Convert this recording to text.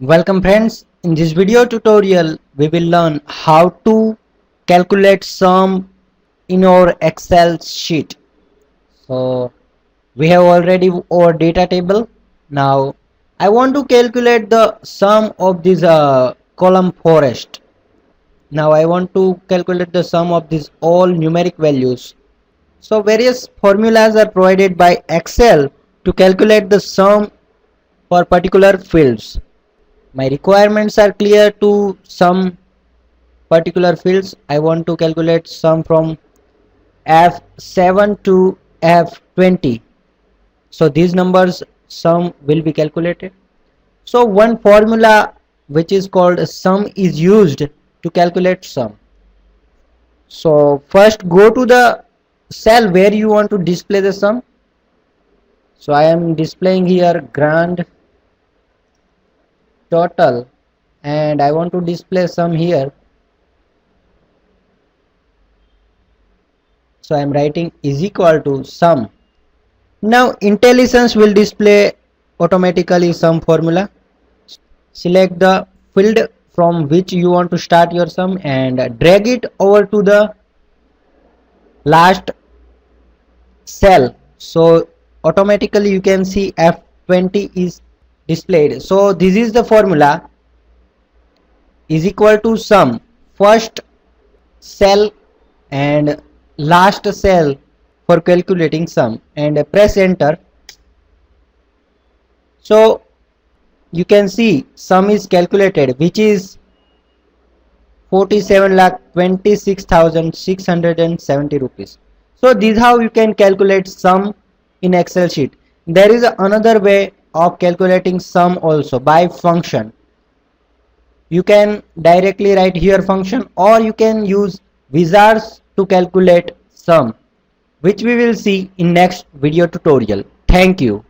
Welcome friends, in this video tutorial we will learn how to calculate sum in our Excel sheet. So we have already our data table. Now I want to calculate the sum of this column forest. Now I want to calculate the sum of these all numeric values. So various formulas are provided by Excel to calculate the sum for particular fields. My requirements are clear to some particular fields. I want to calculate sum from F7 to F20. So these numbers sum will be calculated. So one formula which is called sum is used to calculate sum. So first go to the cell where you want to display the sum. So I am displaying here grand total and I want to display sum here. So I am writing is equal to sum. Now IntelliSense will display automatically sum formula. Select the field from which you want to start your sum and drag it over to the last cell. So automatically you can see F20 is displayed. So this is the formula is equal to sum first cell and last cell for calculating sum and press enter. So you can see sum is calculated, which is 47,26,670 rupees. So this is how you can calculate sum in Excel sheet. There is another way of calculating sum also by function. You can directly write here function, or you can use wizards to calculate sum, which we will see in next video tutorial. Thank you.